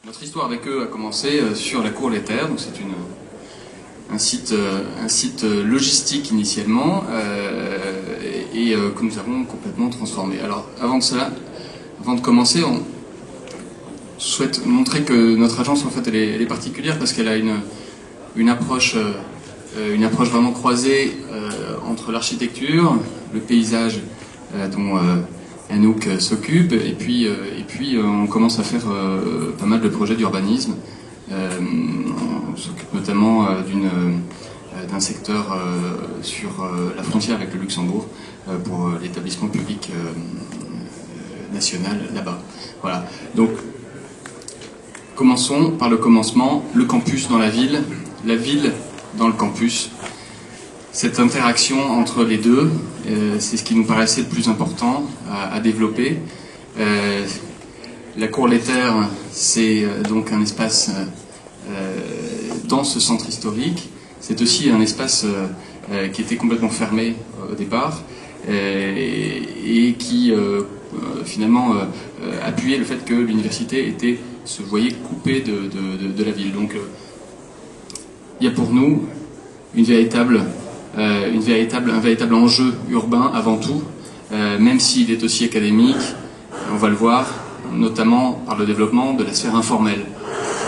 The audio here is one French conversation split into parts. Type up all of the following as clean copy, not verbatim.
Notre histoire avec eux a commencé sur la cour Les Terres, donc c'est un site logistique initialement et que nous avons complètement transformé. Alors avant de cela, avant de commencer, on souhaite montrer que notre agence en fait elle est particulière parce qu'elle a une approche vraiment croisée entre l'architecture, le paysage dont Anouk s'occupe, et puis on commence à faire pas mal de projets d'urbanisme. On s'occupe notamment d'un secteur sur la frontière avec le Luxembourg pour l'établissement public national là-bas. Voilà. Donc, commençons par le commencement, le campus dans la ville dans le campus. Cette interaction entre les deux, c'est ce qui nous paraissait le plus important à développer. La cour Les Terres, c'est donc un espace dans ce centre historique. C'est aussi un espace qui était complètement fermé au départ et qui finalement appuyait le fait que l'université se voyait coupée de la ville. Donc il y a pour nous un véritable enjeu urbain avant tout, même s'il est aussi académique. On va le voir, notamment par le développement de la sphère informelle.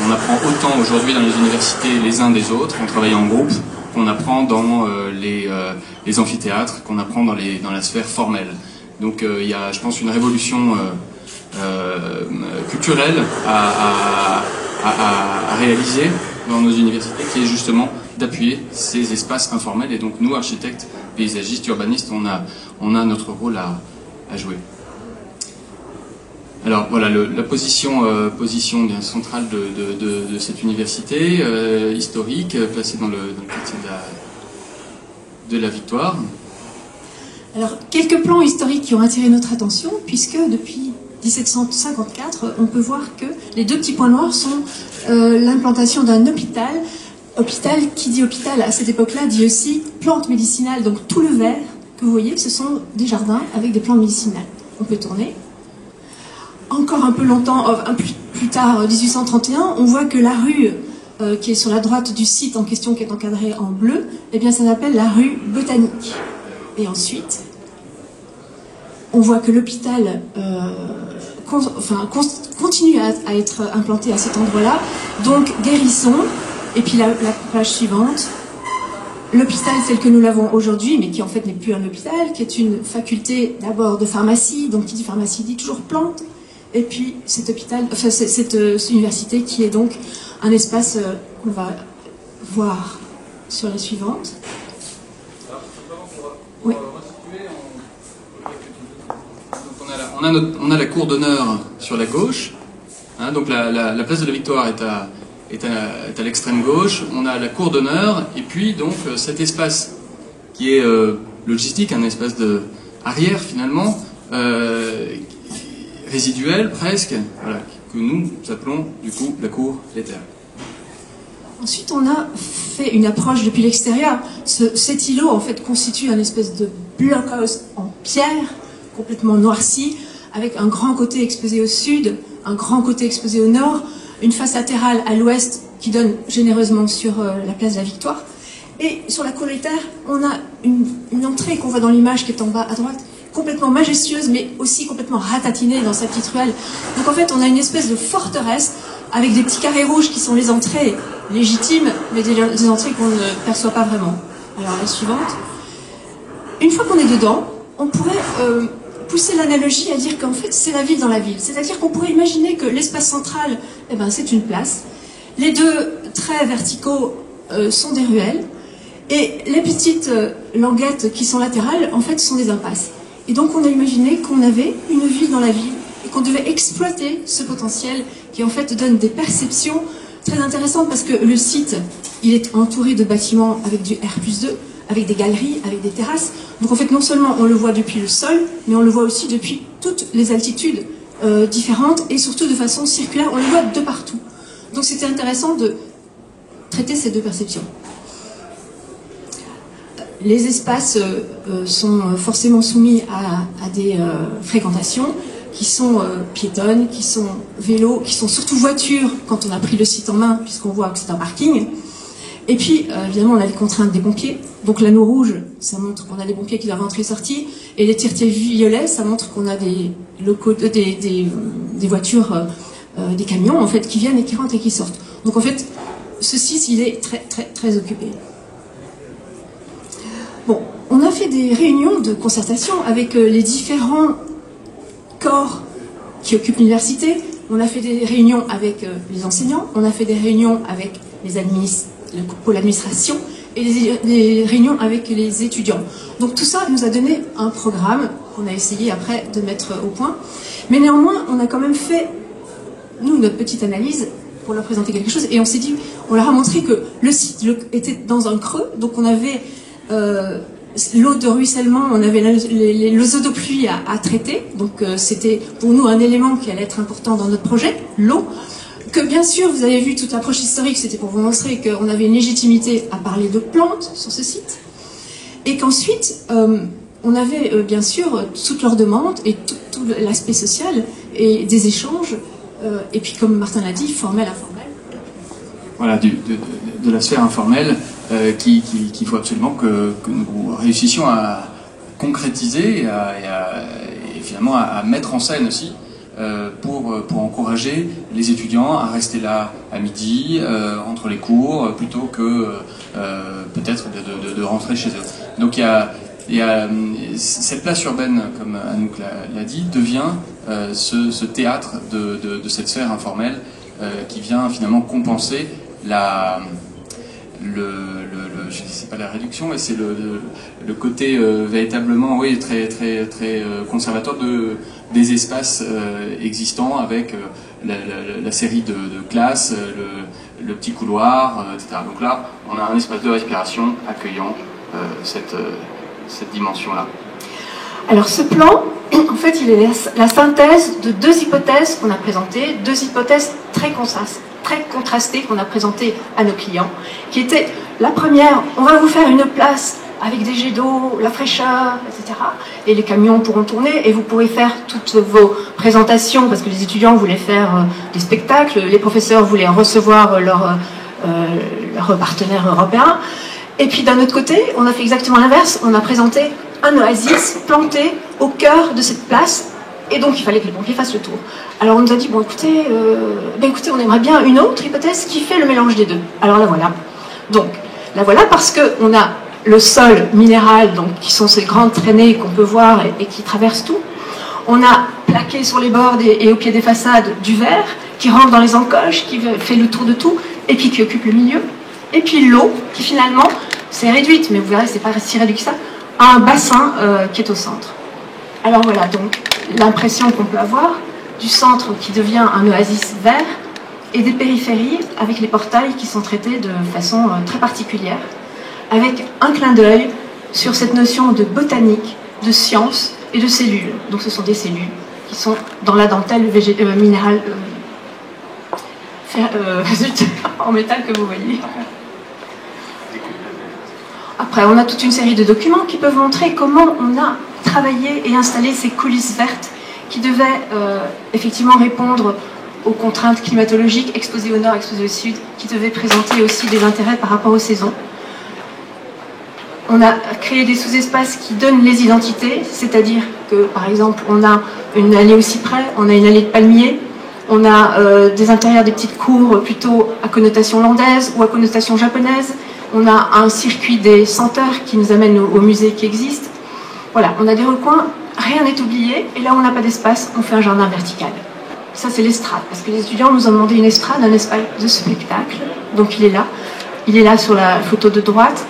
On apprend autant aujourd'hui dans les universités les uns des autres, en travaillant en groupe, qu'on apprend dans les amphithéâtres, qu'on apprend dans la sphère formelle. Donc il y a, je pense, une révolution culturelle à réaliser dans nos universités, qui est justement d'appuyer ces espaces informels. Et donc nous, architectes, paysagistes, urbanistes, on a notre rôle à jouer. Alors voilà, la position bien centrale de cette université historique, placée dans le quartier de la Victoire. Alors, quelques plans historiques qui ont attiré notre attention, puisque depuis 1754, on peut voir que les deux petits points noirs sont l'implantation d'un hôpital. Hôpital, qui dit hôpital à cette époque-là, dit aussi plantes médicinales. Donc tout le vert que vous voyez, ce sont des jardins avec des plantes médicinales. On peut tourner. Encore un peu longtemps, un plus tard, 1831, on voit que la rue qui est sur la droite du site en question, qui est encadrée en bleu, eh bien ça s'appelle la rue Botanique. Et ensuite, on voit que l'hôpital continue à être implanté à cet endroit-là. Donc Guérisson, et puis la page suivante, l'hôpital tel que nous l'avons aujourd'hui, mais qui en fait n'est plus un hôpital, qui est une faculté d'abord de pharmacie, donc qui dit pharmacie dit toujours plante, et puis cet hôpital, cette université qui est donc un espace qu'on va voir sur la suivante. Oui. On a la cour d'honneur sur la gauche, hein, donc la place de la Victoire est à l'extrême gauche. On a la cour d'honneur et puis donc cet espace qui est logistique, un espace de arrière finalement, résiduel presque, voilà, que nous appelons du coup la cour Les Terres. Ensuite, on a fait une approche depuis l'extérieur. Cet îlot, en fait, constitue un espèce de blockhouse en pierre, complètement noirci, avec un grand côté exposé au sud, un grand côté exposé au nord, une face latérale à l'ouest qui donne généreusement sur la place de la Victoire. Et sur la cour Les Terres, on a une entrée qu'on voit dans l'image qui est en bas à droite, complètement majestueuse, mais aussi complètement ratatinée dans sa petite ruelle. Donc en fait, on a une espèce de forteresse avec des petits carrés rouges qui sont les entrées légitimes, mais des entrées qu'on ne perçoit pas vraiment. Alors la suivante. Une fois qu'on est dedans, on pourrait pousser l'analogie à dire qu'en fait c'est la ville dans la ville. C'est-à-dire qu'on pourrait imaginer que l'espace central, eh ben, c'est une place. Les deux traits verticaux sont des ruelles. Et les petites languettes qui sont latérales, en fait, sont des impasses. Et donc on a imaginé qu'on avait une ville dans la ville et qu'on devait exploiter ce potentiel qui en fait donne des perceptions très intéressantes parce que le site, il est entouré de bâtiments avec du R+2, avec des galeries, avec des terrasses. Donc en fait, non seulement on le voit depuis le sol, mais on le voit aussi depuis toutes les altitudes différentes et surtout de façon circulaire. On le voit de partout. Donc c'était intéressant de traiter ces deux perceptions. Les espaces sont forcément soumis à des fréquentations. qui sont piétonnes, qui sont vélos, qui sont surtout voitures quand on a pris le site en main, puisqu'on voit que c'est un parking. Et puis, évidemment, on a les contraintes des pompiers. Donc l'anneau rouge, ça montre qu'on a des pompiers qui doivent entrer et sortir. Et les tire-tires violets, ça montre qu'on a des voitures, des camions, en fait, qui viennent et qui rentrent et qui sortent. Donc en fait, ce site, il est très, très, très occupé. Bon, on a fait des réunions de concertation avec les différents corps qui occupent l'université. On a fait des réunions avec les enseignants, on a fait des réunions avec le pôle administration et des réunions avec les étudiants. Donc tout ça nous a donné un programme qu'on a essayé après de mettre au point. Mais néanmoins, on a quand même fait, nous, notre petite analyse pour leur présenter quelque chose. Et on s'est dit, on leur a montré que le site était dans un creux. Donc on avait l'eau de ruissellement, on avait les eaux de pluie à traiter. Donc c'était pour nous un élément qui allait être important dans notre projet, l'eau. Que bien sûr, vous avez vu toute l'approche historique, c'était pour vous montrer qu'on avait une légitimité à parler de plantes sur ce site. Et qu'ensuite, on avait bien sûr toutes leurs demandes et tout l'aspect social et des échanges. Et puis, comme Martin l'a dit, formel, informel. Voilà, de la sphère informelle qu'il faut absolument que nous réussissions à concrétiser et finalement à mettre en scène aussi. Pour encourager les étudiants à rester là à midi, entre les cours, plutôt que peut-être de rentrer chez eux. Donc il y a cette place urbaine, comme Anouk l'a dit, devient ce théâtre de cette sphère informelle qui vient finalement compenser je ne sais pas la réduction, mais c'est le côté véritablement, oui, très très très conservateur des espaces existants avec la série de classes, le petit couloir, etc. Donc là, on a un espace de respiration accueillant cette dimension-là. Alors ce plan, en fait, il est la synthèse de deux hypothèses qu'on a présentées, deux hypothèses très contrastées qu'on a présentées à nos clients, qui étaient la première, on va vous faire une place avec des jets d'eau, la fraîcheur, etc. Et les camions pourront tourner et vous pourrez faire toutes vos présentations, parce que les étudiants voulaient faire des spectacles, les professeurs voulaient recevoir leurs partenaires européens. Et puis d'un autre côté, on a fait exactement l'inverse, on a présenté un oasis planté au cœur de cette place, et donc il fallait que les pompiers fassent le tour. Alors on nous a dit, bon écoutez, on aimerait bien une autre hypothèse qui fait le mélange des deux. Alors la voilà. Donc, la voilà parce qu'on a le sol minéral, donc, qui sont ces grandes traînées qu'on peut voir et qui traversent tout. On a plaqué sur les bords et au pied des façades du verre, qui rentre dans les encoches, qui fait le tour de tout, et puis qui occupe le milieu. Et puis l'eau, qui finalement, c'est réduite, mais vous verrez, c'est pas si réduit que ça, à un bassin qui est au centre. Alors voilà, donc, l'impression qu'on peut avoir du centre qui devient un oasis vert, et des périphéries avec les portails qui sont traités de façon très particulière, avec un clin d'œil sur cette notion de botanique, de science et de cellules. Donc ce sont des cellules qui sont dans la dentelle minérale en métal que vous voyez. Après, on a toute une série de documents qui peuvent montrer comment on a travaillé et installé ces coulisses vertes qui devaient effectivement répondre aux contraintes climatologiques, exposées au nord, exposées au sud, qui devaient présenter aussi des intérêts par rapport aux saisons. On a créé des sous-espaces qui donnent les identités, c'est-à-dire que, par exemple, on a une allée au cyprès, on a une allée de palmiers, on a des intérieurs, des petites cours plutôt à connotation hollandaise ou à connotation japonaise, on a un circuit des senteurs qui nous amène au musée qui existe. Voilà, on a des recoins, rien n'est oublié, et là où on n'a pas d'espace, on fait un jardin vertical. Ça, c'est l'estrade, parce que les étudiants nous ont demandé une estrade, un espace de spectacle. Donc il est là. Il est là sur la photo de droite.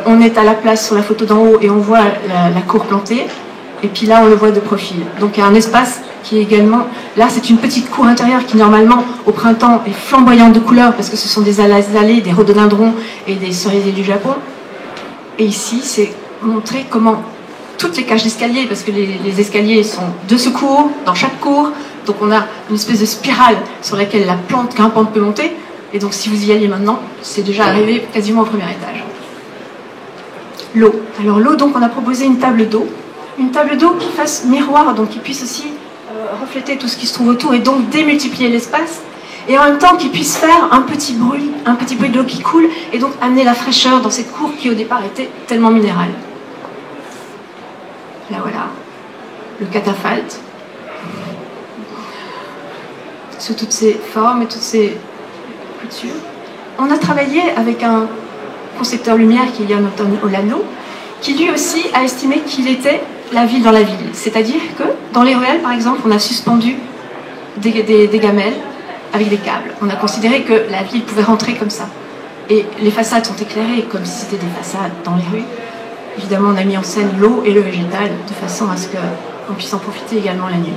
On est à la place sur la photo d'en haut et on voit la cour plantée. Et puis là, on le voit de profil. Donc il y a un espace qui est également... Là, c'est une petite cour intérieure qui, normalement, au printemps, est flamboyante de couleurs, parce que ce sont des allées, des rhododendrons et des cerisiers du Japon. Et ici, c'est montrer comment toutes les cages d'escalier, parce que les escaliers sont de secours dans chaque cour. Donc on a une espèce de spirale sur laquelle la plante grimpante peut monter. Et donc si vous y allez maintenant, c'est déjà arrivé quasiment au premier étage. L'eau. Alors l'eau, donc on a proposé une table d'eau. Une table d'eau qui fasse miroir, donc qui puisse aussi refléter tout ce qui se trouve autour et donc démultiplier l'espace, et en même temps qu'il puisse faire un petit bruit de l'eau qui coule, et donc amener la fraîcheur dans cette cour qui au départ était tellement minérale. Là voilà, le catafalque, sous toutes ses formes et toutes ses coutures. On a travaillé avec un concepteur lumière qui est Jan Anton Olano, qui lui aussi a estimé qu'il était la ville dans la ville. C'est-à-dire que dans les ruelles, par exemple, on a suspendu des gamelles avec des câbles. On a considéré que la ville pouvait rentrer comme ça. Et les façades sont éclairées comme si c'était des façades dans les rues. Évidemment, on a mis en scène l'eau et le végétal de façon à ce qu'on puisse en profiter également la nuit.